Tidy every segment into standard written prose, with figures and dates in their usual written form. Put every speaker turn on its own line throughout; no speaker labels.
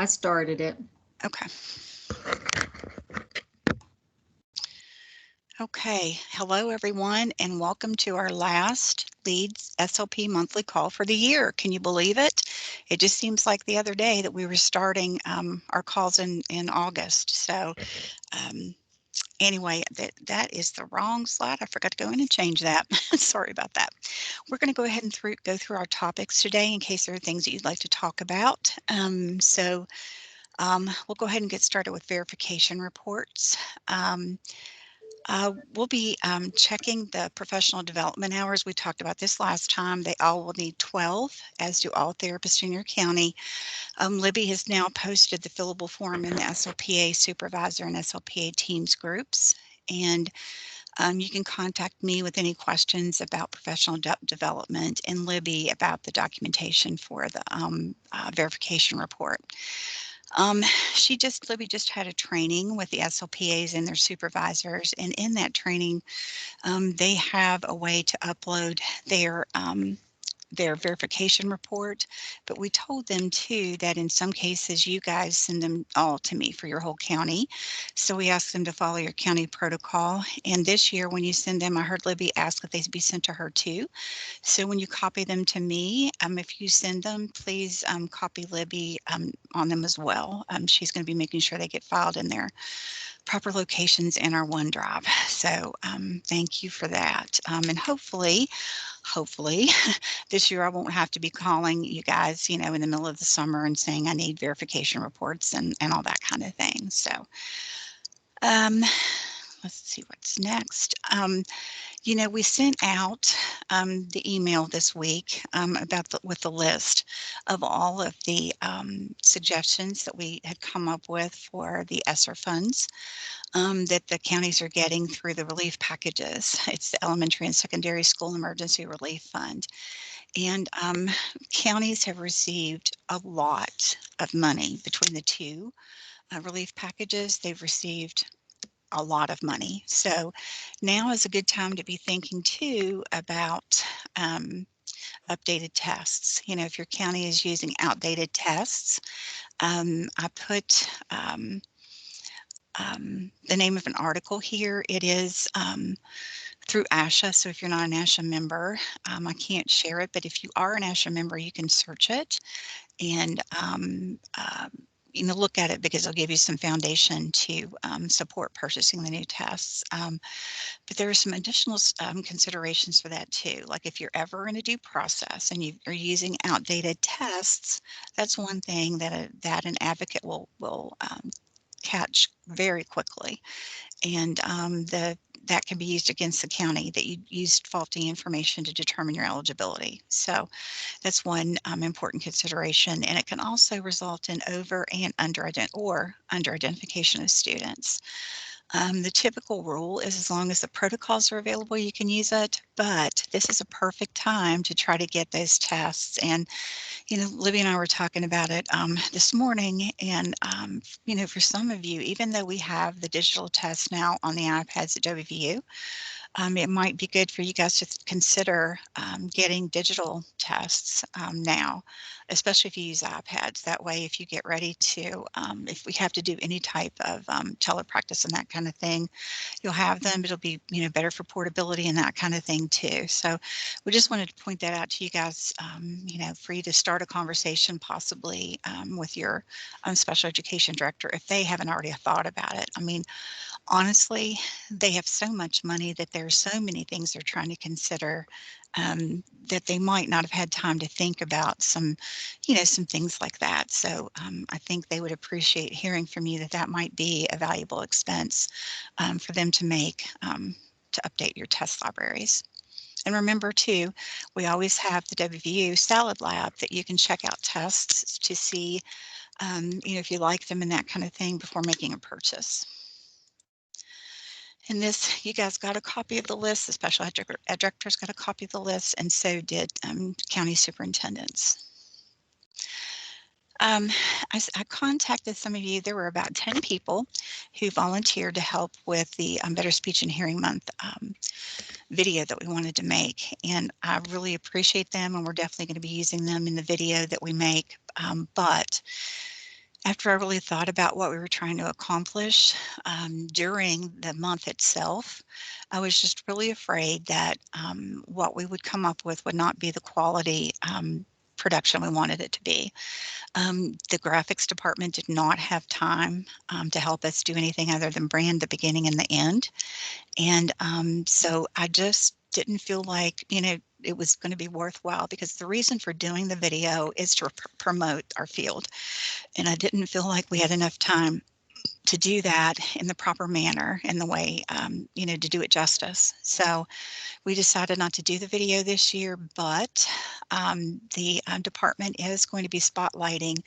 I started it.
Okay. Okay. Hello, everyone, and welcome to our last Leads SLP monthly call for the year. Can you believe it? It just seems like the other day that we were starting our calls in August. So anyway, that is the wrong slide. I forgot to go in and change that. Sorry about that. We're going to go ahead and go through our topics today in case there are things that you'd like to talk about. We'll go ahead and get started with verification reports. We'll be checking the professional development hours. We talked about this last time. They all will need 12, as do all therapists in your county. Libby has now posted the fillable form in the SLPA supervisor and SLPA teams groups. And you can contact me with any questions about professional development and Libby about the documentation for the verification report. Um, Libby just had a training with the SLPAs and their supervisors, and in that training, they have a way to upload their verification report, but we told them too that in some cases you guys send them all to me for your whole county. So we asked them to follow your county protocol. And this year when you send them, I heard Libby ask that they be sent to her too. So when you copy them to me, if you send them, please copy Libby on them as well. She's going to be making sure they get filed in their proper locations in our OneDrive. So thank you for that. And hopefully this year I won't have to be calling you guys, in the middle of the summer and saying I need verification reports and all that kind of thing. So um, let's see what's next. We sent out the email this week with the list of all of the suggestions that we had come up with for the ESSER funds that the counties are getting through the relief packages. It's the Elementary and Secondary School Emergency Relief Fund. And counties have received a lot of money between the two relief packages. They've received a lot of money. So now is a good time to be thinking too about updated tests. If your county is using outdated tests, I put the name of an article here. It is through ASHA. So if you're not an ASHA member, I can't share it, but if you are an ASHA member, you can search it and look at it because it'll give you some foundation to support purchasing the new tests. But there are some additional considerations for that too. Like if you're ever in a due process and you are using outdated tests, that's one thing that an advocate will catch very quickly. And that can be used against the county that you used faulty information to determine your eligibility. So that's one important consideration, and it can also result in over and under identification of students. The typical rule is as long as the protocols are available, you can use it, but this is a perfect time to try to get those tests. And, Libby and I were talking about it this morning, and, for some of you, even though we have the digital tests now on the iPads at WVU, it might be good for you guys to consider getting digital tests now, especially if you use iPads. That way, if you get ready to, if we have to do any type of telepractice and that kind of thing, you'll have them. It'll be, better for portability and that kind of thing too. So we just wanted to point that out to you guys, for you to start a conversation possibly with your special education director if they haven't already thought about it. I mean, honestly, they have so much money that there are so many things they're trying to consider that they might not have had time to think about some things like that. So I think they would appreciate hearing from you that might be a valuable expense for them to make to update your test libraries. And remember too, we always have the WVU Salad Lab that you can check out tests to see, if you like them and that kind of thing before making a purchase. And this, you guys got a copy of the list, the special ed directors got a copy of the list, and so did county superintendents. I contacted some of you. There were about 10 people who volunteered to help with the Better Speech and Hearing Month video that we wanted to make. And I really appreciate them, and we're definitely going to be using them in the video that we make. But After I really thought about what we were trying to accomplish during the month itself, I was just really afraid that what we would come up with would not be the quality production we wanted it to be. The graphics department did not have time to help us do anything other than brand the beginning and the end. And so I just didn't feel like, it was going to be worthwhile because the reason for doing the video is to promote our field. And I didn't feel like we had enough time to do that in the proper manner in the way, to do it justice. So we decided not to do the video this year, but the department is going to be spotlighting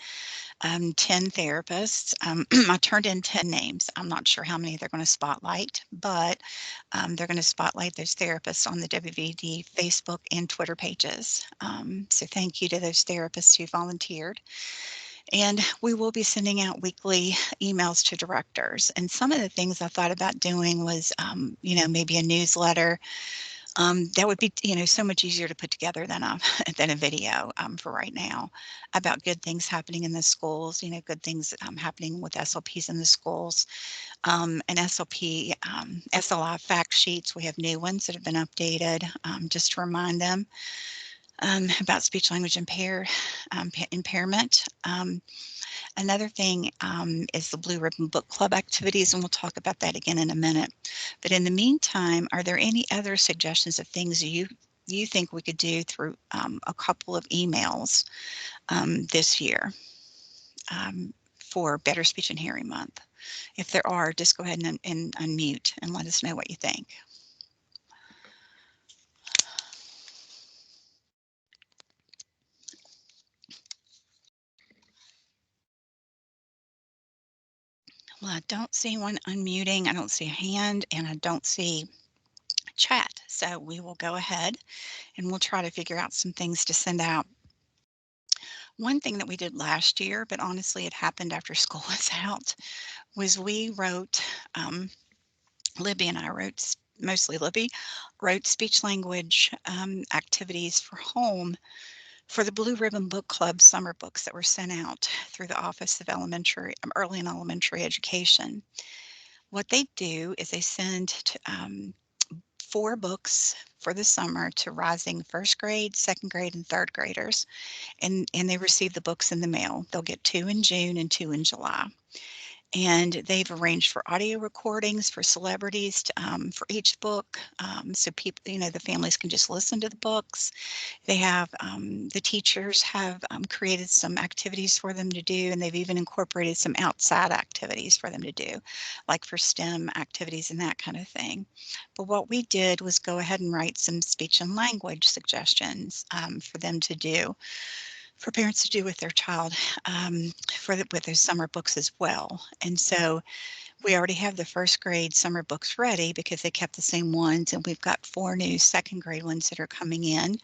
10 therapists. I turned in 10 names. I'm not sure how many they're going to spotlight, but they're going to spotlight those therapists on the WVD Facebook and Twitter pages. So thank you to those therapists who volunteered. And we will be sending out weekly emails to directors. And some of the things I thought about doing was, maybe a newsletter. That would be, so much easier to put together than a than a video for right now about good things happening in the schools. Good things happening with SLPs in the schools. And SLP, SLI fact sheets. We have new ones that have been updated just to remind them about speech language impairment. Another thing is the Blue Ribbon Book Club activities, and we'll talk about that again in a minute. But in the meantime, are there any other suggestions of things you think we could do through a couple of emails this year for Better Speech and Hearing Month? If there are, just go ahead and unmute and let us know what you think. Well, I don't see one unmuting. I don't see a hand, and I don't see chat. So we will go ahead and we'll try to figure out some things to send out. One thing that we did last year, but honestly it happened after school was out, was we wrote, Libby and I wrote, mostly Libby, wrote speech language activities for home for the Blue Ribbon Book Club summer books that were sent out through the Office of Early and Elementary Education. What they do is they send 4 books for the summer to rising first grade, second grade, and third graders, and they receive the books in the mail. They'll get 2 in June and 2 in July. And they've arranged for audio recordings for celebrities for each book, so people, the families can just listen to the books. They have the teachers have created some activities for them to do, and they've even incorporated some outside activities for them to do, like for STEM activities and that kind of thing. But what we did was go ahead and write some speech and language suggestions for them to do, for parents to do with their child with those summer books as well. And so we already have the first grade summer books ready because they kept the same ones, and we've got 4 new second grade ones that are coming in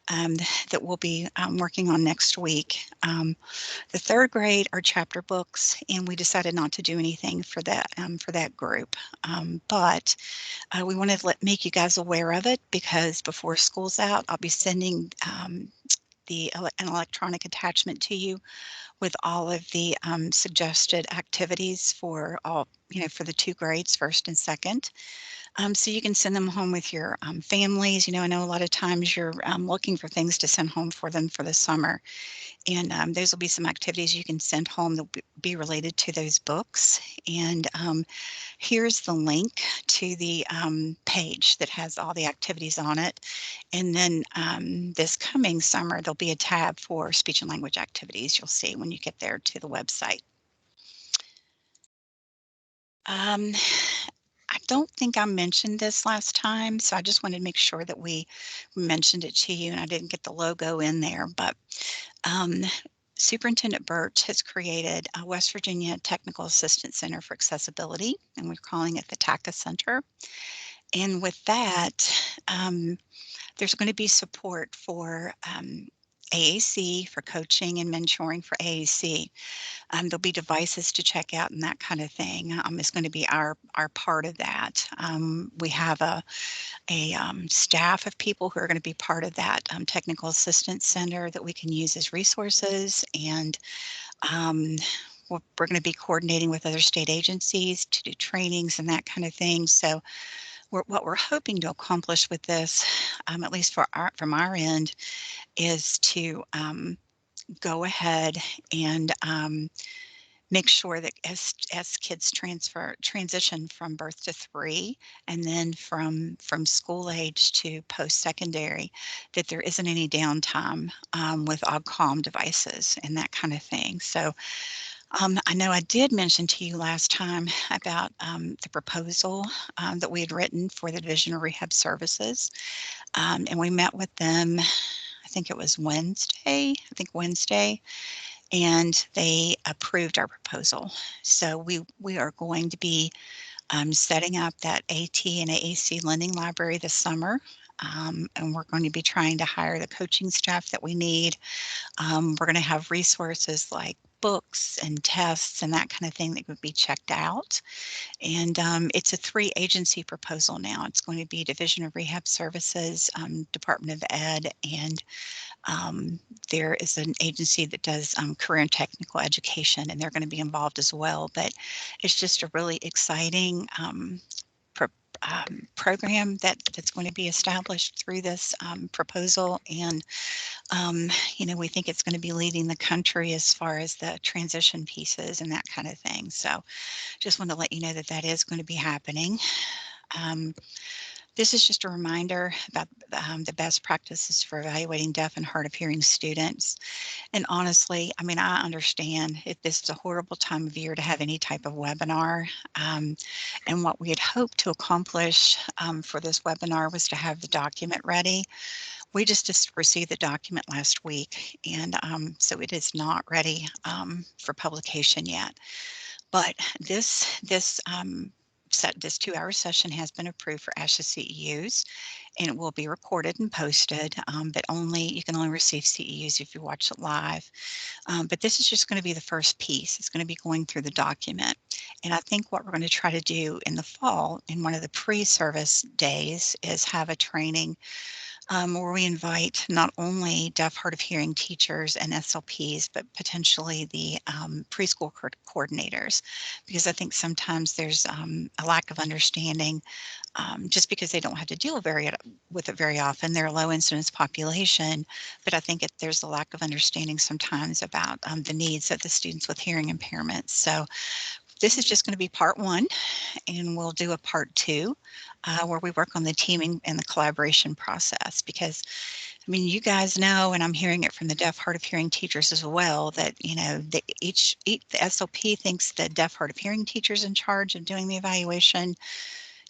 um, that we'll be working on next week. The third grade are chapter books, and we decided not to do anything for that group. But we wanted to make you guys aware of it because before school's out, I'll be sending an electronic attachment to you with all of the suggested activities for for the 2 grades, first and second. So you can send them home with your families. I know a lot of times you're looking for things to send home for them for the summer. And those will be some activities you can send home that will be related to those books. And here's the link to the page that has all the activities on it. And then this coming summer, there'll be a tab for speech and language activities. You'll see when you get there to the website. Um, I don't think I mentioned this last time, so I just wanted to make sure that we mentioned it to you, and I didn't get the logo in there. But um, Superintendent Burt has created a West Virginia Technical Assistance Center for Accessibility, and we're calling it the TACA Center. And with that, there's going to be support for AAC, for coaching and mentoring for AAC. There'll be devices to check out and that kind of thing. It's going to be our part of that. We have a staff of people who are going to be part of that technical assistance center that we can use as resources. And we're going to be coordinating with other state agencies to do trainings and that kind of thing. So what we're hoping to accomplish with this, at least from our end, is to go ahead and make sure that as kids transition from birth to 3 and then from school age to post-secondary, that there isn't any downtime with OGCOM devices and that kind of thing. So I know I did mention to you last time about the proposal that we had written for the Division of Rehab Services, and we met with them, I think it was Wednesday, and they approved our proposal. So we are going to be setting up that AT and AAC lending library this summer. And we're going to be trying to hire the coaching staff that we need. We're going to have resources like books and tests and that kind of thing that would be checked out. And it's a 3-agency proposal now. It's going to be Division of Rehab Services, Department of Ed, and there is an agency that does career and technical education, and they're going to be involved as well. But it's just a really exciting program that's going to be established through this proposal. And, we think it's going to be leading the country as far as the transition pieces and that kind of thing. So just want to let you know that that is going to be happening. This is just a reminder about the best practices for evaluating deaf and hard of hearing students. And honestly, I mean, I understand if this is a horrible time of year to have any type of webinar. And what we had hoped to accomplish for this webinar was to have the document ready. We just received the document last week, and so it is not ready for publication yet. But this 2-hour session has been approved for ASHA CEUs, and it will be recorded and posted, but you can only receive CEUs if you watch it live. But this is just going to be the first piece. It's going to be going through the document. And I think what we're going to try to do in the fall, in one of the pre-service days, is have a training where we invite not only deaf, hard of hearing teachers and SLPs, but potentially the preschool coordinators, because I think sometimes there's a lack of understanding just because they don't have to deal with it very often. They're a low incidence population, but I think there's a lack of understanding sometimes about the needs of the students with hearing impairments. So this is just going to be part 1, and we'll do a part 2 where we work on the teaming and the collaboration process, because I mean, you guys know, and I'm hearing it from the deaf, hard of hearing teachers as well, that, the SLP thinks that deaf, hard of hearing teachers in charge of doing the evaluation.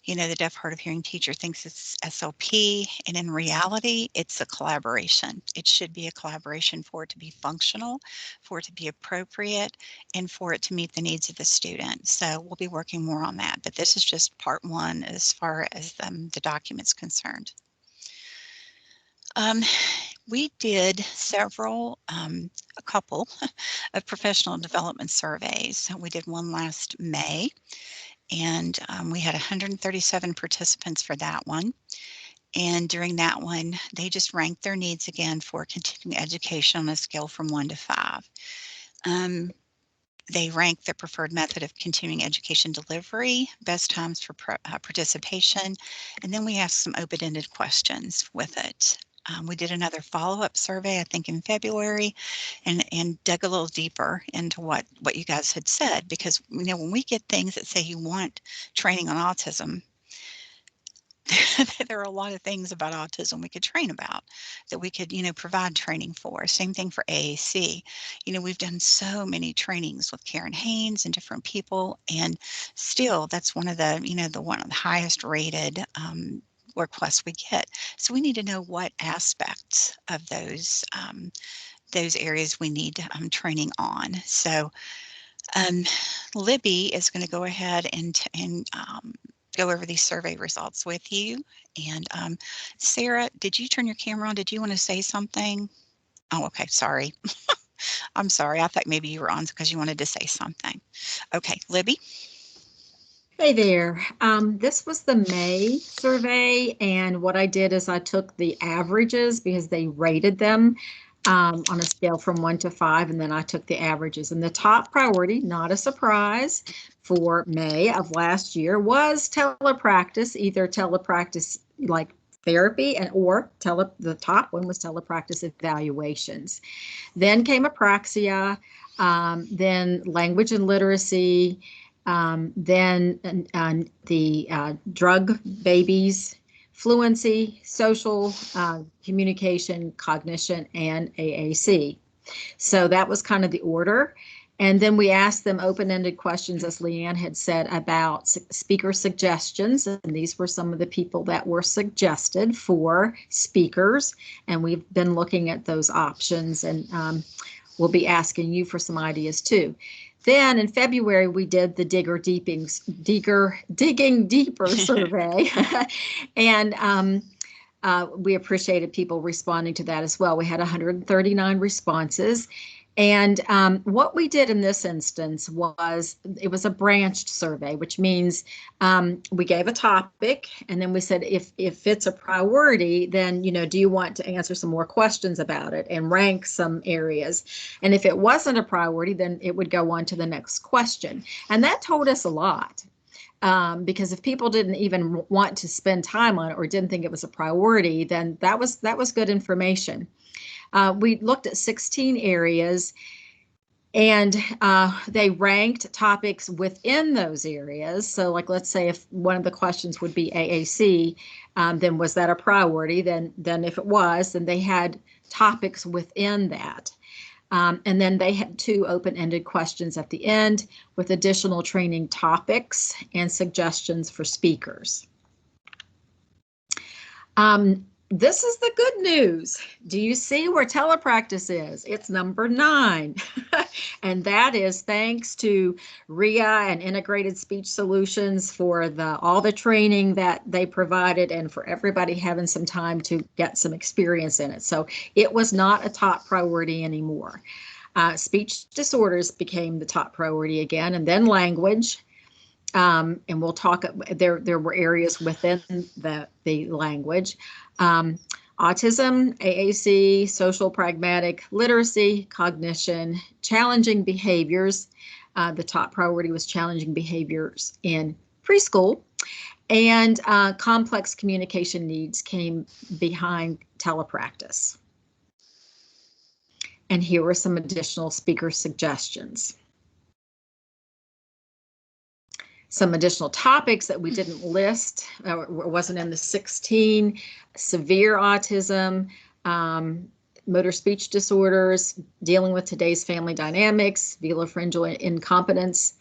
The deaf, hard of hearing teacher thinks it's SLP, and in reality, it's a collaboration. It should be a collaboration for it to be functional, for it to be appropriate, and for it to meet the needs of the student. So we'll be working more on that, but this is just part 1 as far as the document's concerned. We did a couple of professional development surveys. We did one last May, and we had 137 participants for that one. And during that one, they just ranked their needs again for continuing education on a scale from 1 to 5. They ranked the preferred method of continuing education delivery, best times for participation, and then we asked some open-ended questions with it. We did another follow-up survey, I think in February, and dug a little deeper into what you guys had said, because when we get things that say you want training on autism, there are a lot of things about autism we could train about, that we could, provide training for. Same thing for AAC. We've done so many trainings with Karen Haynes and different people, and still that's one of the, one of the highest rated requests we get. So we need to know what aspects of those areas we need training on. So Libby is going to go ahead and go over these survey results with you. And Sarah, did you turn your camera on? Did you want to say something? Oh, okay, sorry. I'm sorry. I thought maybe you were on because you wanted to say something. Okay, Libby.
Hey there. This was the May survey, and what I did is I took the averages because they rated them. on a scale from 1 to 5, and then I took the averages. And the top priority, not a surprise, for May of last year was telepractice, either telepractice like therapy or the top one was telepractice evaluations. Then came apraxia, then language and literacy, then the drug babies, fluency, social communication, cognition, and AAC. So that was kind of the order. And then we asked them open-ended questions, as Leanne had said, about speaker suggestions. And these were some of the people that were suggested for speakers. And we've been looking at those options, and we'll be asking you for some ideas too. Then in February, we did the Digging Deeper survey. And we appreciated people responding to that as well. We had 139 responses. And what we did in this instance was, it was a branched survey, which means we gave a topic, and then we said, if it's a priority, then, do you want to answer some more questions about it and rank some areas? And if it wasn't a priority, then it would go on to the next question. And that told us a lot. Because if people didn't even want to spend time on it or didn't think it was a priority, then that was good information. We looked at 16 areas, and they ranked topics within those areas. So like, let's say if one of the questions would be AAC, then was that a priority? Then if it was, then they had topics within that. And then they had 2 open-ended questions at the end with additional training topics and suggestions for speakers. This is the good news. Do you see where telepractice is? It's number 9. And that is thanks to RIA and Integrated Speech Solutions for all the training that they provided, and for everybody having some time to get some experience in it. So it was not a top priority anymore. Speech disorders became the top priority again, and then language. And we'll talk, there were areas within the language. Autism, AAC, social pragmatic, literacy, cognition, challenging behaviors. The top priority was challenging behaviors in preschool. And complex communication needs came behind telepractice. And here were some additional speaker suggestions. Some additional topics that we didn't list, wasn't in the 16, severe autism, motor speech disorders, dealing with today's family dynamics, velopharyngeal incompetence,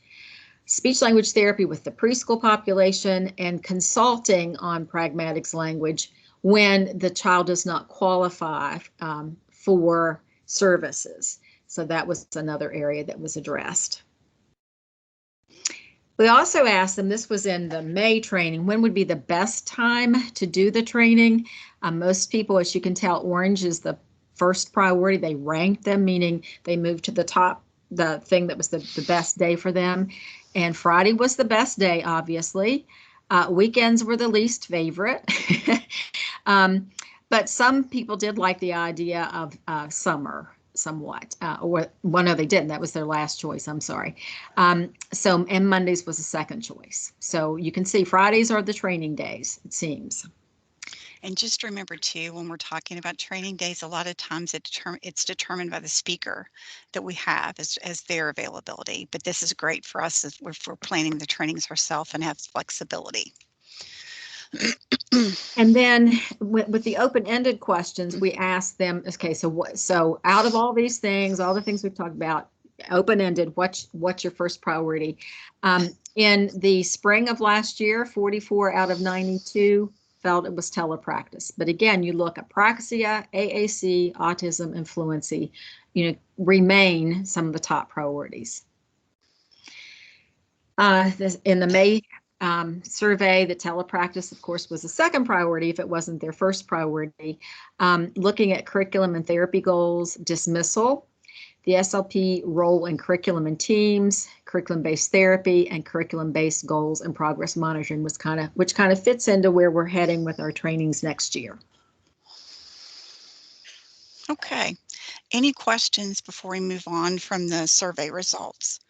speech language therapy with the preschool population, and consulting on pragmatics language when the child does not qualify for services. So that was another area that was addressed. We also asked them, this was in the May training, when would be the best time to do the training? Most people, as you can tell, orange is the first priority. They ranked them, meaning they moved to the top, the thing that was the best day for them. And Friday was the best day, obviously. Weekends were the least favorite. But some people did like the idea of summer somewhat, or well, no, they didn't. That was their last choice. I'm sorry. And Mondays was the second choice. So you can see Fridays are the training days, it seems.
And just remember too, when we're talking about training days, a lot of times it's determined by the speaker that we have as their availability. But this is great for us if we're planning the trainings ourselves and have flexibility.
And then with the open-ended questions, we asked them, okay, so out of all these things, all the things we've talked about, open-ended, what's your first priority? In the spring of last year, 44 out of 92 felt it was telepractice. But again, you look at apraxia, AAC, autism, and fluency, remain some of the top priorities. In the May survey, the telepractice, of course, was the second priority if it wasn't their first priority. Looking at curriculum and therapy goals, dismissal, the SLP role in curriculum and teams, curriculum-based therapy, and curriculum-based goals and progress monitoring which kind of fits into where we're heading with our trainings next year.
Okay. Any questions before we move on from the survey results?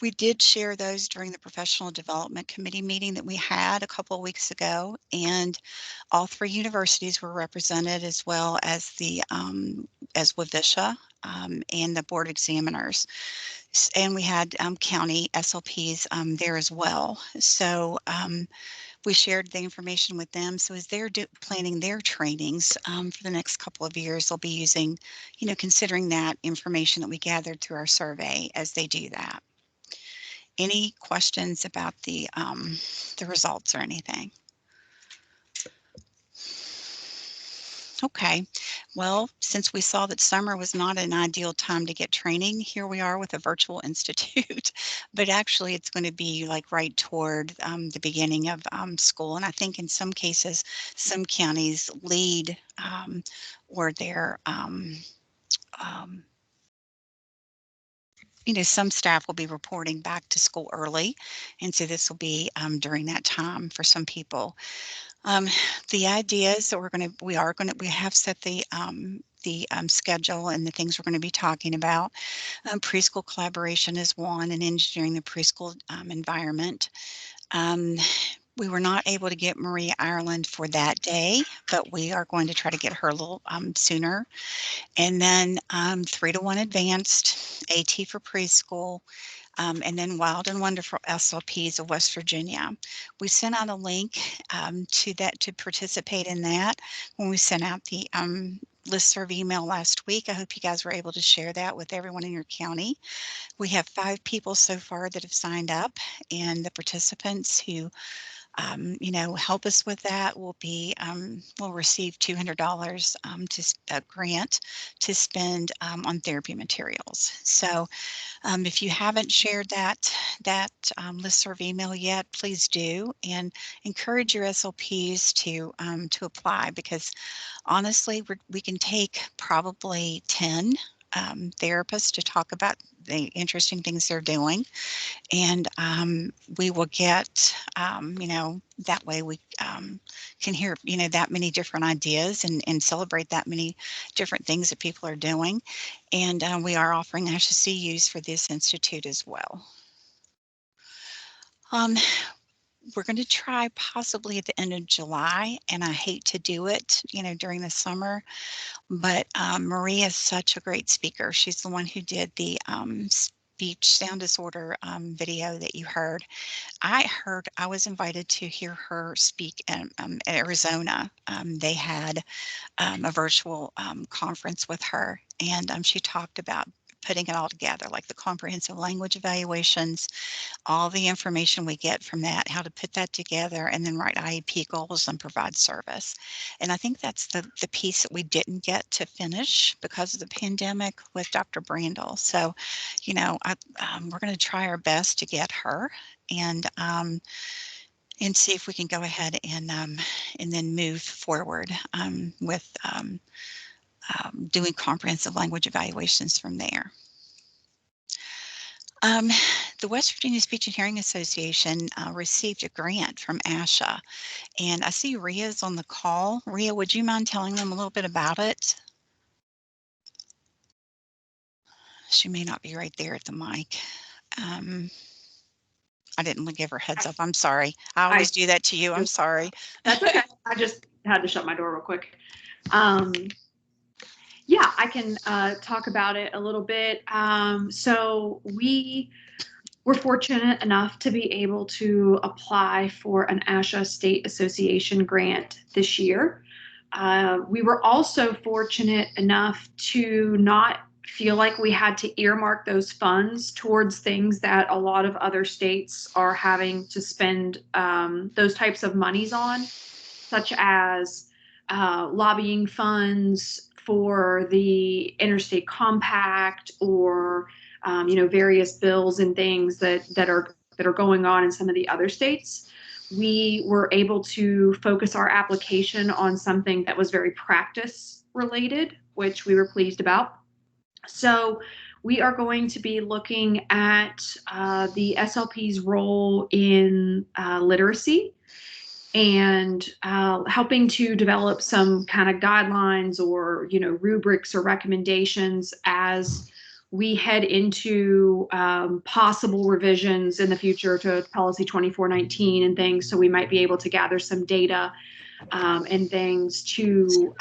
We did share those during the Professional Development Committee meeting that we had a couple of weeks ago, and all 3 universities were represented, as well as the as WVISHA and the board examiners. And we had county SLPs there as well. So we shared the information with them. So as they're planning their trainings for the next couple of years, they'll be using, considering that information that we gathered through our survey as they do that. Any questions about the results or anything? Okay, well, since we saw that summer was not an ideal time to get training, here we are with a virtual institute, but actually it's going to be like right toward the beginning of school. And I think in some cases, some counties lead or they're some staff will be reporting back to school early, and so this will be during that time for some people. The ideas that we have set the schedule and the things we're going to be talking about. Preschool collaboration is one, and engineering the preschool environment. We were not able to get Maria Ireland for that day, but we are going to try to get her a little sooner. And then 3-to-1 advanced, AT for preschool, and then Wild and Wonderful SLPs of West Virginia. We sent out a link to participate in that when we sent out the listserv email last week. I hope you guys were able to share that with everyone in your county. We have 5 people so far that have signed up, and the participants who help us with that will receive $200 to a grant to spend on therapy materials. So if you haven't shared that listserv email yet, please do, and encourage your SLPs to apply, because honestly, we can take probably 10 therapists to talk about the interesting things they're doing, and we will get, that way we can hear, that many different ideas and celebrate that many different things that people are doing. And we are offering CUs for this institute as well. We're going to try possibly at the end of July, and I hate to do it, during the summer, but Maria is such a great speaker. She's the one who did the speech sound disorder video that you heard. I was invited to hear her speak in Arizona. They had a virtual conference with her, and she talked about putting it all together, like the comprehensive language evaluations, all the information we get from that, how to put that together, and then write IEP goals and provide service. And I think that's the piece that we didn't get to finish because of the pandemic with Dr. Brandel. So, we're going to try our best to get her and see if we can go ahead and then move forward with doing comprehensive language evaluations from there. The West Virginia Speech and Hearing Association received a grant from ASHA, and I see Ria's on the call. Ria, would you mind telling them a little bit about it? She may not be right there at the mic. I didn't give her heads up. I'm sorry. I always do that to you. I'm sorry.
That's okay. I just had to shut my door real quick. Yeah, I can talk about it a little bit. So we were fortunate enough to be able to apply for an ASHA State Association grant this year. We were also fortunate enough to not feel like we had to earmark those funds towards things that a lot of other states are having to spend those types of monies on, such as lobbying funds for the interstate compact, or various bills and things that are going on in some of the other states. We were able to focus our application on something that was very practice related, which we were pleased about. So we are going to be looking at the SLP's role in literacy and helping to develop some kind of guidelines or, rubrics or recommendations as we head into possible revisions in the future to policy 2419 and things. So we might be able to gather some data and things to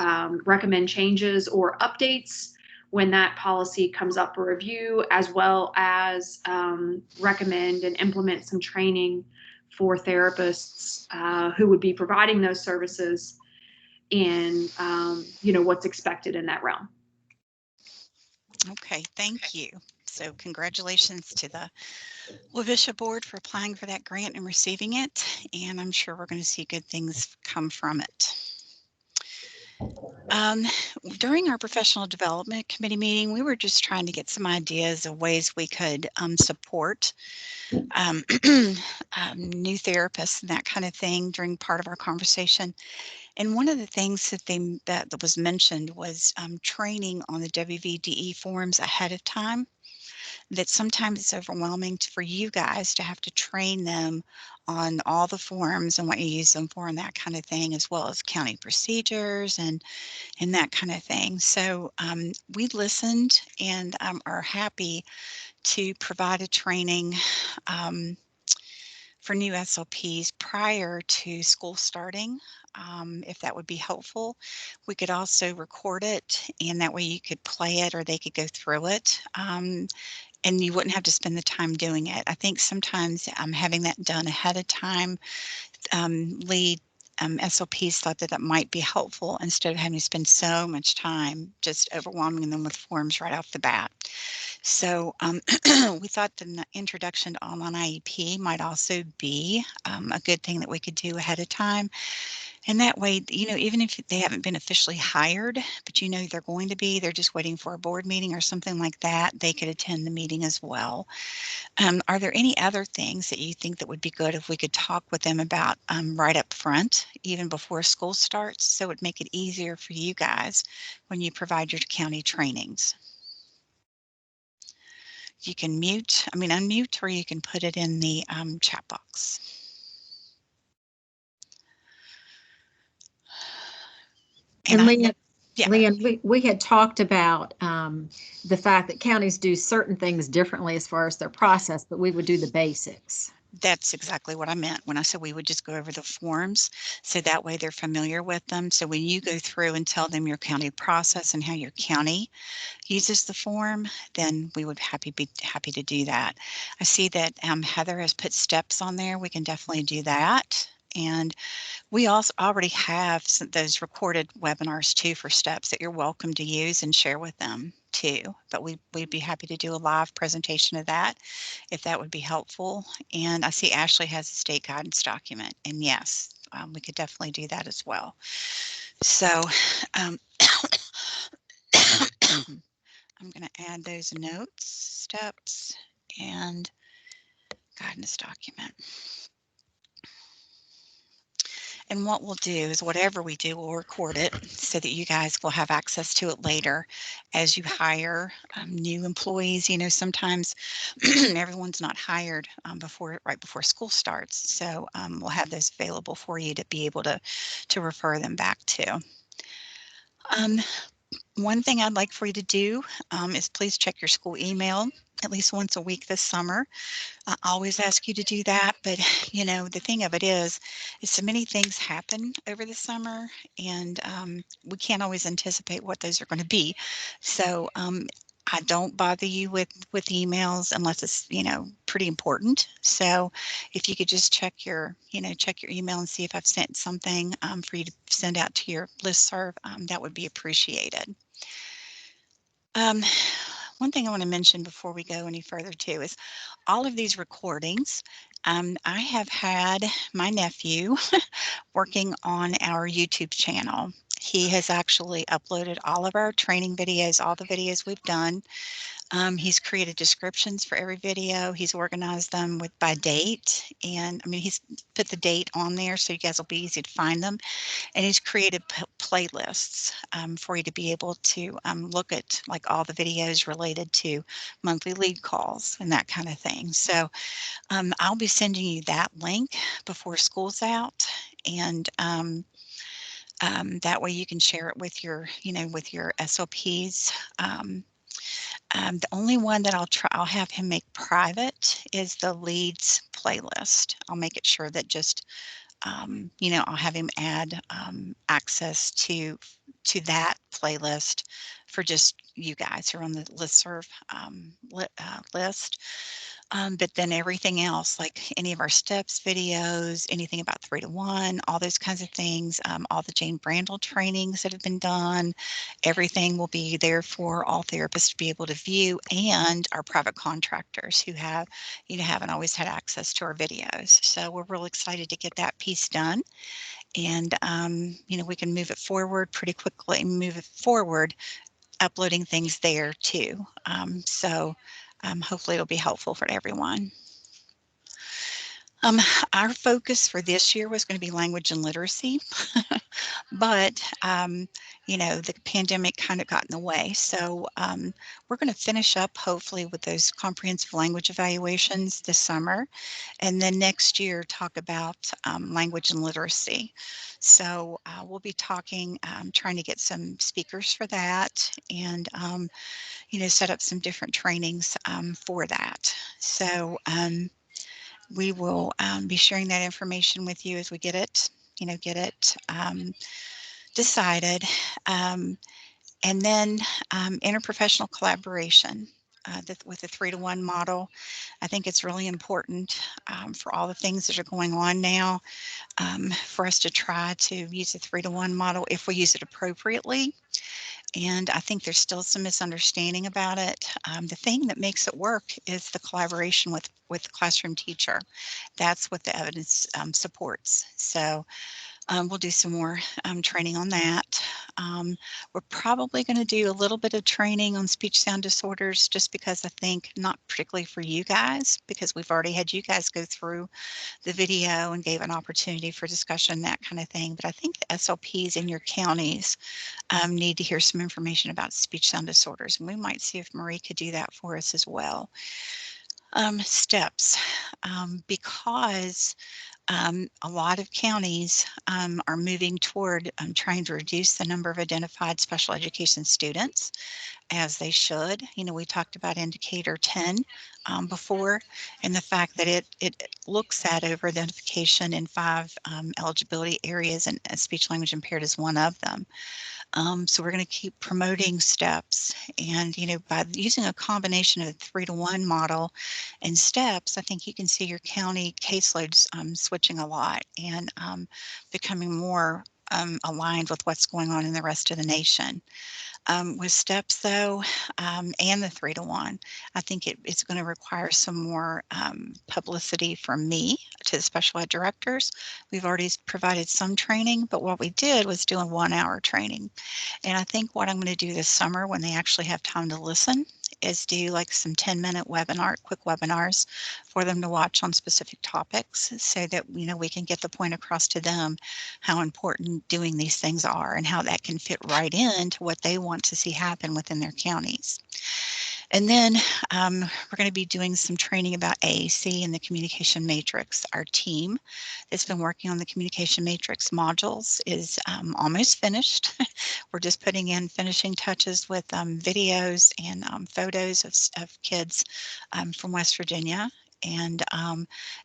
recommend changes or updates when that policy comes up for review, as well as recommend and implement some training for therapists who would be providing those services in, what's expected in that realm.
Okay, thank you. So congratulations to the Wavisha board for applying for that grant and receiving it, and I'm sure we're going to see good things come from it. During our professional development committee meeting, we were just trying to get some ideas of ways we could support new therapists and that kind of thing during part of our conversation. And one of the things that was mentioned was training on the WVDE forms ahead of time. That sometimes it's overwhelming for you guys to have to train them on all the forms and what you use them for and that kind of thing, as well as county procedures and that kind of thing. So we listened and are happy to provide a training for new SLPs prior to school starting. If that would be helpful, we could also record it, and that way you could play it or they could go through it. And you wouldn't have to spend the time doing it. I think sometimes having that done ahead of time, lead SLPs thought that might be helpful instead of having to spend so much time just overwhelming them with forms right off the bat. So we thought the introduction to online IEP might also be a good thing that we could do ahead of time. And that way, even if they haven't been officially hired, but they're going to be, they're just waiting for a board meeting or something like that, they could attend the meeting as well. Are there any other things that you think that would be good if we could talk with them about right up front, even before school starts, so it would make it easier for you guys when you provide your county trainings? You can unmute, or you can put it in the chat box.
And Leanne,
yeah.
Leanne, we had talked about the fact that counties do certain things differently as far as their process, but we would do the basics.
That's exactly what I meant when I said we would just go over the forms, so that way they're familiar with them. So when you go through and tell them your county process and how your county uses the form, then we would be happy to do that. I see that Heather has put steps on there. We can definitely do that. And we also already have those recorded webinars too for steps that you're welcome to use and share with them too. But we'd be happy to do a live presentation of that if that would be helpful. And I see Ashley has a state guidance document, and yes, we could definitely do that as well. So I'm going to add those notes, steps, and guidance document. And what we'll do is whatever we do, we'll record it so that you guys will have access to it later as you hire new employees. Sometimes everyone's not hired right before school starts. So we'll have those available for you to be able to refer them back to. One thing I'd like for you to do is please check your school email at least once a week this summer. I always ask you to do that, but the thing of it is so many things happen over the summer, and we can't always anticipate what those are going to be. So I don't bother you with emails unless it's pretty important. So if you could just check your email and see if I've sent something for you to send out to your listserv, that would be appreciated. One thing I want to mention before we go any further too is all of these recordings. I have had my nephew working on our YouTube channel. He has actually uploaded all of our training videos, all the videos we've done. He's created descriptions for every video. He's organized them by date, and he's put the date on there so you guys will be easy to find them. And he's created playlists for you to be able to look at all the videos related to monthly lead calls and that kind of thing. So I'll be sending you that link before school's out, and that way you can share it with your, with your SLPs. The only one that I'll have him make private is the leads playlist. I'll make it sure that just, I'll have him add access to that playlist for just you guys who are on the listserv list. But then everything else, like any of our steps videos, anything about 3 to 1, all those kinds of things, all the Jane Brandel trainings that have been done, everything will be there for all therapists to be able to view, and our private contractors who haven't always had access to our videos. So we're real excited to get that piece done. And, we can move it forward pretty quickly, uploading things there too. Hopefully it'll be helpful for everyone. Our focus for this year was going to be language and literacy, but the pandemic kind of got in the way. So we're going to finish up hopefully with those comprehensive language evaluations this summer, and then next year talk about language and literacy. So we'll be talking, trying to get some speakers for that, and set up some different trainings for that. So we will be sharing that information with you as we get it decided. And then interprofessional collaboration with the 3 to 1 model. I think it's really important for all the things that are going on now for us to try to use the 3 to 1 model if we use it appropriately. And I think there's still some misunderstanding about it. The thing that makes it work is the collaboration with the classroom teacher. That's what the evidence supports. So we'll do some more training on that. We're probably going to do a little bit of training on speech sound disorders, just because I think, not particularly for you guys, because we've already had you guys go through the video and gave an opportunity for discussion, that kind of thing. But I think the SLPs in your counties need to hear some information about speech sound disorders, and we might see if Marie could do that for us as well. Steps, because a lot of counties are moving toward trying to reduce the number of identified special education students, as they should. We talked about indicator 10 before, and the fact that it looks at over-identification in 5 eligibility areas, and speech language impaired is one of them. So we're going to keep promoting steps, and by using a combination of the 3 to 1 model and steps, I think you can see your county caseloads switching a lot and becoming more aligned with what's going on in the rest of the nation. With steps though, and the 3 to 1, I think it's going to require some more publicity from me to the special ed directors. We've already provided some training, but what we did was do a 1-hour training. And I think what I'm going to do this summer, when they actually have time to listen, is do like some 10-minute quick webinars for them to watch on specific topics, so that we can get the point across to them how important doing these things are, and how that can fit right into what they want to see happen within their counties. And then we're going to be doing some training about AAC and the communication matrix. Our team that's been working on the communication matrix modules is almost finished. We're just putting in finishing touches with videos and photos of kids from West Virginia. And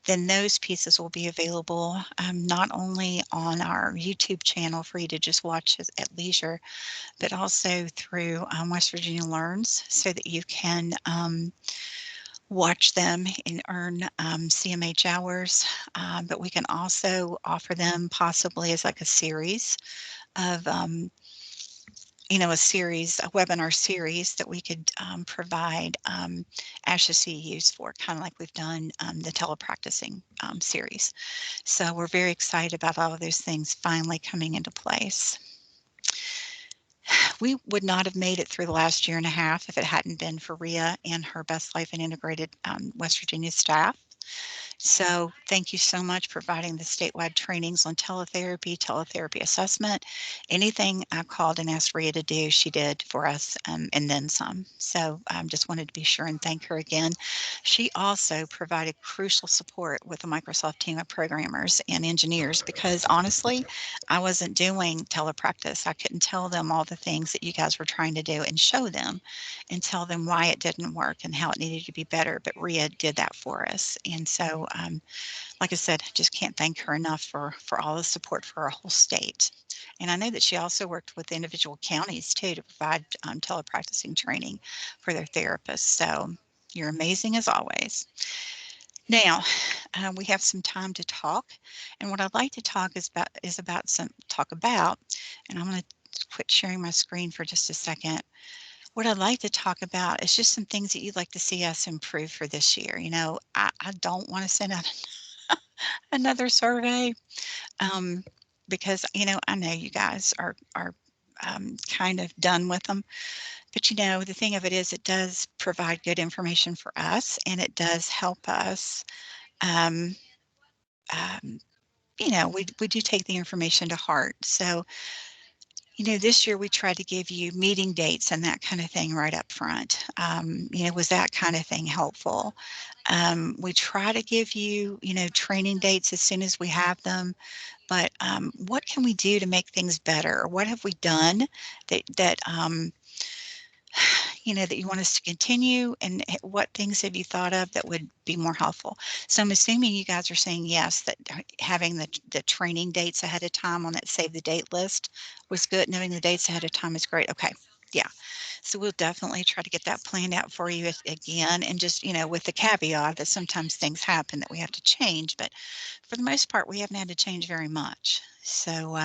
then those pieces will be available not only on our YouTube channel for you to just watch at leisure, but also through West Virginia Learns, so that you can watch them and earn CMH hours. But we can also offer them possibly as like a series of a webinar series that we could provide ASHA CEUs for, kind of like we've done the telepracticing series. So we're very excited about all of those things finally coming into place. We would not have made it through the last year and a half if it hadn't been for Rhea and her Best Life and Integrated West Virginia staff. So thank you so much for providing the statewide trainings on teletherapy assessment. Anything I called and asked Rhea to do, she did for us, and then some. So I just wanted to be sure and thank her again. She also provided crucial support with the Microsoft team of programmers and engineers because honestly, I wasn't doing telepractice. I couldn't tell them all the things that you guys were trying to do and show them and tell them why it didn't work and how it needed to be better. But Rhea did that for us. And so, like I said, just can't thank her enough for all the support for our whole state. And I know that she also worked with individual counties too to provide telepracticing training for their therapists. So you're amazing as always. Now, we have some time to talk, and what I'd like to talk about, and I'm going to quit sharing my screen for just a second. What I'd like to talk about is just some things that you'd like to see us improve for this year. You know, I don't want to send out another survey um, because, you know, I know you guys are kind of done with them. But, you know, the thing of it is it does provide good information for us and it does help us. Um, um, you know, we do take the information to heart. So, you know, this year we tried to give you meeting dates and that kind of thing right up front. You know, was that kind of thing helpful? We try to give you, you know, training dates as soon as we have them, but what can we do to make things better? What have we done that you know, that you want us to continue, and what things have you thought of that would be more helpful? So I'm assuming you guys are saying yes, that having the training dates ahead of time on that save the date list was good. Knowing the dates ahead of time is great. Okay. Yeah. So we'll definitely try to get that planned out for you again, and just, you know, with the caveat that sometimes things happen that we have to change, but for the most part, we haven't had to change very much. So,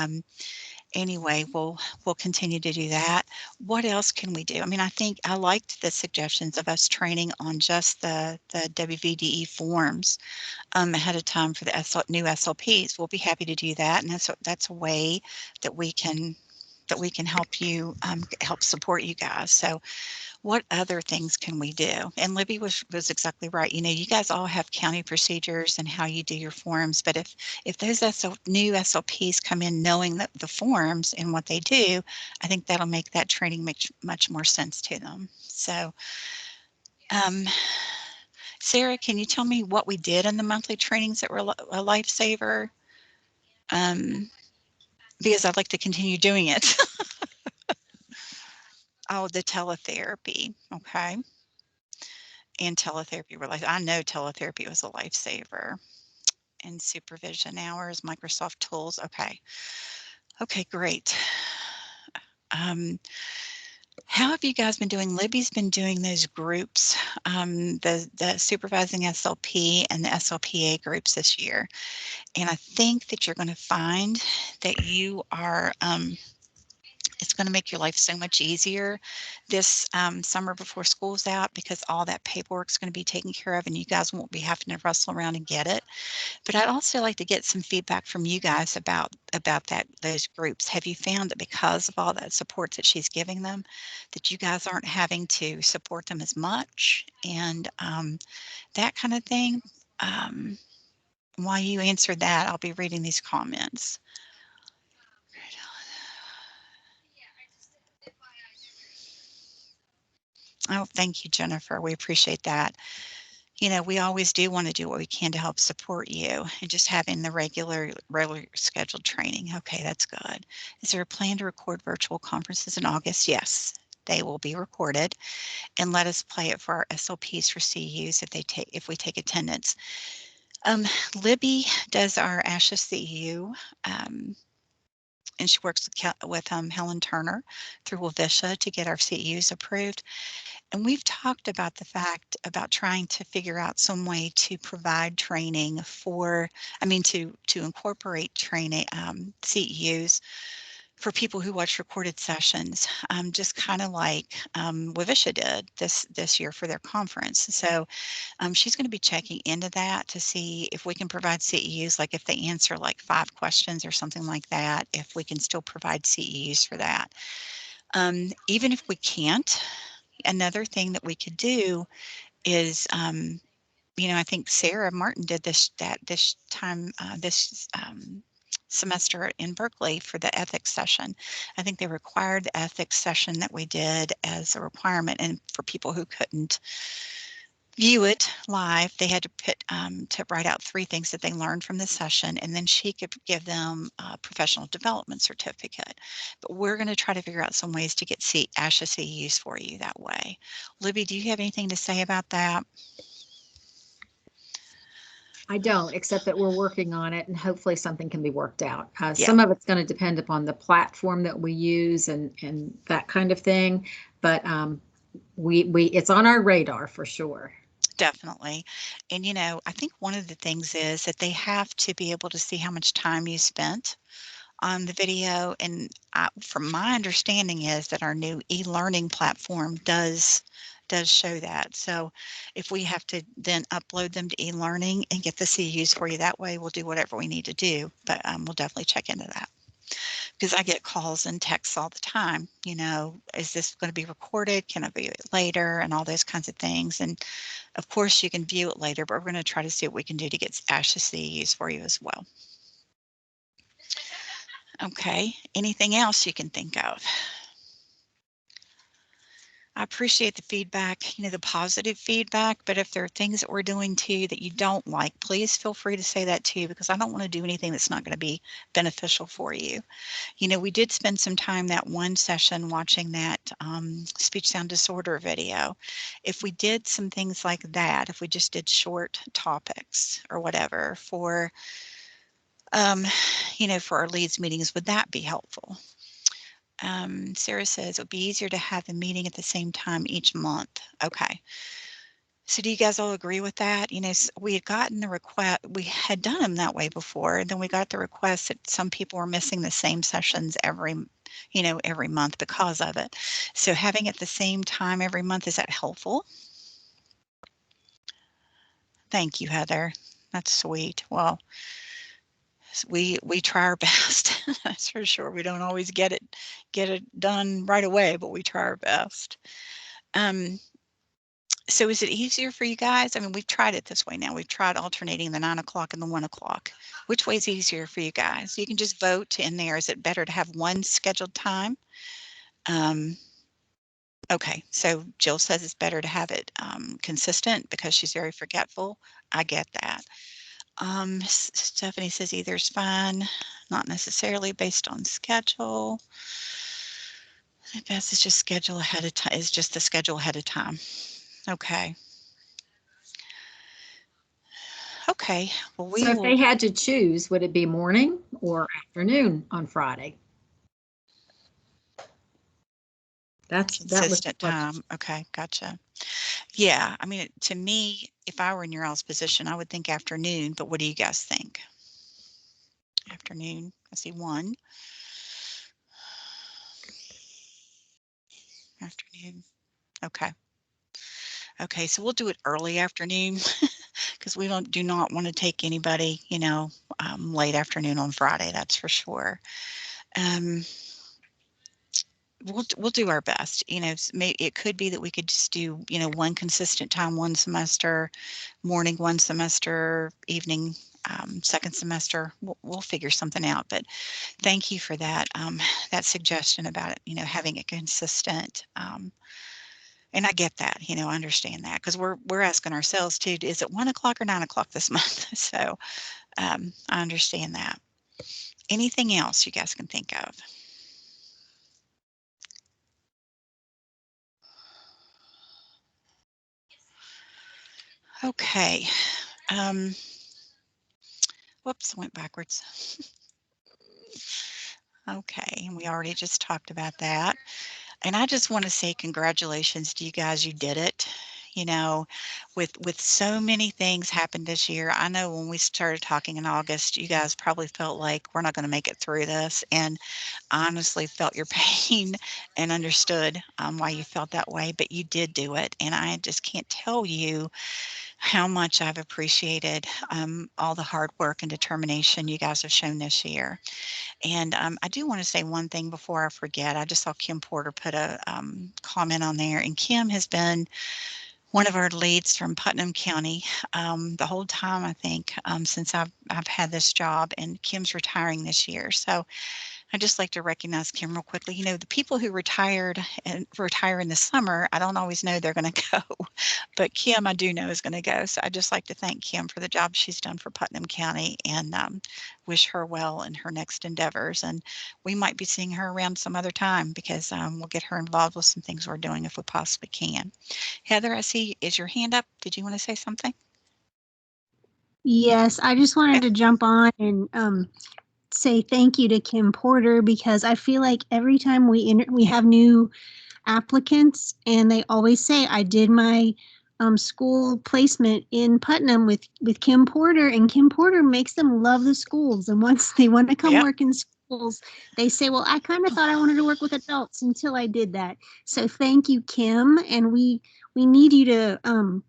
anyway, we'll continue to do that. What else can we do? I mean, I think I liked the suggestions of us training on just the WVDE forms ahead of time for the new SLPs. We'll be happy to do that, and that's a way that we can help you help support you guys. So what other things can we do? And Libby was exactly right. You know, you guys all have county procedures and how you do your forms, but if those new SLPs come in knowing that the forms and what they do, I think that'll make that training make much more sense to them. So, um, Sarah, can you tell me what we did in the monthly trainings that were a lifesaver? Because I'd like to continue doing it. Oh, the teletherapy. Okay. And teletherapy I know teletherapy was a lifesaver. And supervision hours, Microsoft tools. Okay. Okay, great. Um, how have you guys been doing? Libby's been doing those groups, the supervising SLP and the SLPA groups this year. And I think that you're going to find that you are it's going to make your life so much easier this summer before school's out, because all that paperwork is going to be taken care of and you guys won't be having to rustle around and get it. But I'd also like to get some feedback from you guys about those groups. Have you found that because of all that support that she's giving them, that you guys aren't having to support them as much, and that kind of thing? Um, while you answer that, I'll be reading these comments. Oh, thank you, Jennifer. We appreciate that. You know, we always do want to do what we can to help support you, and just having the regular scheduled training. Okay, that's good. Is there a plan to record virtual conferences in August? Yes, they will be recorded, and let us play it for our SLPs for CEUs if we take attendance. Libby does our ASHA CEU, and she works with Helen Turner through Wavisha to get our CEUs approved. And we've talked about the fact about trying to figure out some way to provide training to incorporate training CEUs for people who watch recorded sessions, just kind of like Wavisha did this year for their conference. So she's going to be checking into that to see if we can provide CEUs, like if they answer like 5 questions or something like that, if we can still provide CEUs for that. Even if we can't, another thing that we could do is I think Sarah Martin did this semester in Berkeley for the ethics session. I think they required the ethics session that we did as a requirement, and for people who couldn't view it live, they had to write out 3 things that they learned from the session, and then she could give them a professional development certificate. But we're going to try to figure out some ways to get ASHA CEUs for you that way. Libby, do you have anything to say about that?
I don't, except that we're working on it and hopefully something can be worked out.
Yeah.
Some of it's going to depend upon the platform that we use and that kind of thing. But it's on our radar for sure.
Definitely. And, I think one of the things is that they have to be able to see how much time you spent on the video. And from my understanding is that our new e-learning platform does show that. So if we have to then upload them to e-learning and get the CUs for you that way, we'll do whatever we need to do. But we'll definitely check into that. Because I get calls and texts all the time, is this going to be recorded? Can I view it later? And all those kinds of things. And of course you can view it later, but we're going to try to see what we can do to get ASHA CEUs for you as well. Okay, anything else you can think of? I appreciate the feedback, the positive feedback, but if there are things that we're doing too that you don't like, please feel free to say that too, because I don't want to do anything that's not going to be beneficial for you. We did spend some time that one session watching that speech sound disorder video. If we did some things like that, if we just did short topics or whatever for, for our leads meetings, would that be helpful? Sarah says it would be easier to have the meeting at the same time each month. Okay. So do you guys all agree with that? We had gotten the request, we had done them that way before, and then we got the request that some people were missing the same sessions every month because of it. So having it the same time every month, is that helpful? Thank you, Heather. That's sweet. Well, we try our best. That's for sure. We don't always get it done right away, but we try our best. So is it easier for you guys? I mean, we've tried it this way now. We've tried alternating the 9 o'clock and the 1 o'clock. Which way is easier for you guys? You can just vote in there. Is it better to have one scheduled time? Okay, so Jill says it's better to have it consistent because she's very forgetful. I get that. Stephanie says either is fine, not necessarily based on schedule. The best is just schedule ahead of time. Is just the schedule ahead of time. Okay. Okay. Well,
So if they had to choose, would it be morning or afternoon on Friday?
Consistent time. Okay, gotcha. Yeah, I mean, to me, if I were in your all's position, I would think afternoon, but what do you guys think? Afternoon. I see 1. Afternoon. Okay. Okay, so we'll do it early afternoon because we do not want to take anybody, late afternoon on Friday, that's for sure. We'll do our best. It could be that we could just do, one consistent time, one semester, morning, one semester, evening, second semester. We'll figure something out. But thank you for that that suggestion about it. Having it consistent. And I get that. I understand that because we're asking ourselves too. Is it 1 o'clock or 9 o'clock this month? So I understand that. Anything else you guys can think of? Okay. Whoops, went backwards. Okay, and we already just talked about that. And I just want to say congratulations to you guys. You did it. With so many things happened this year. I know when we started talking in August, you guys probably felt like we're not going to make it through this. And I honestly felt your pain and understood why you felt that way, but you did do it. And I just can't tell you how much I've appreciated all the hard work and determination you guys have shown this year. And I do want to say one thing before I forget. I just saw Kim Porter put a comment on there, and Kim has been one of our leads from Putnam County the whole time, I think, since I've had this job, and Kim's retiring this year. So I'd just like to recognize Kim real quickly. You know, the people who retired and retire in the summer, I don't always know they're going to go, but Kim I do know is going to go. So I'd just like to thank Kim for the job she's done for Putnam County, and wish her well in her next endeavors. And we might be seeing her around some other time, because we'll get her involved with some things we're doing if we possibly can. Heather, I see, is your hand up? Did you want to say something?
Yes, I just wanted to jump on and say thank you to Kim Porter, because I feel like every time we have new applicants, and they always say, I did my school placement in Putnam with Kim Porter, and Kim Porter makes them love the schools. And once they want to come
Yep.
work in schools, they say, well, I kind of thought I wanted to work with adults until I did that. So thank you, Kim. And we need you to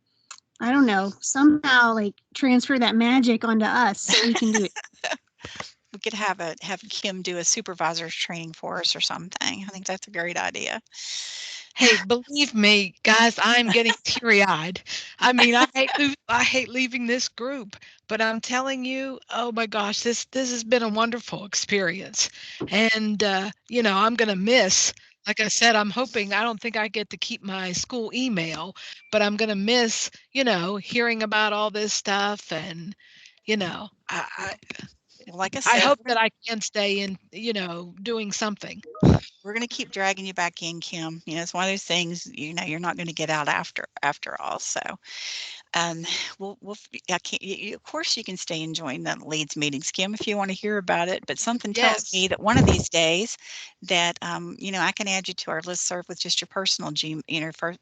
I don't know, somehow like transfer that magic onto us so we can do it.
We could have Kim do a supervisor's training for us or something. I think that's a great idea.
Hey, believe me, guys, I'm getting teary-eyed. I mean, I hate leaving this group, but I'm telling you, oh my gosh, this has been a wonderful experience. And you know, I'm gonna miss, like I said, I don't think I get to keep my school email, but I'm gonna miss, you know, hearing about all this stuff. And you know,
Well, like I
I
said,
hope that I can stay in, you know, doing something.
we're going to keep dragging you back in, Kim. You know, it's one of those things, you know, you're not going to get out after all. So, um, I can't, of course you can stay and join the leads meetings, Kim, if you want to hear about it, but something tells me
Yes.
that one of these days that, you know, I can add you to our listserv with just your personal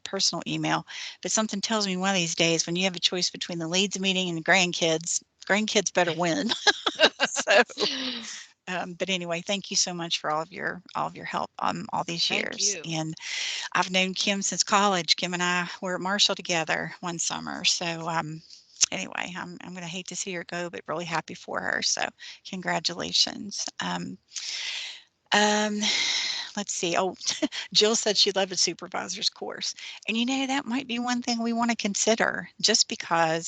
personal email, but something tells me one of these days, when you have a choice between the leads meeting and the grandkids better win. So, but anyway, thank you so much for all of your help all these
Thank
years.
you.
And I've known Kim since college. Kim and I were at Marshall together one summer. So anyway, I'm going to hate to see her go, but really happy for her. So congratulations. Um, let's see. Oh, Jill said she loved a supervisor's course. And you know, that might be one thing we want to consider, just because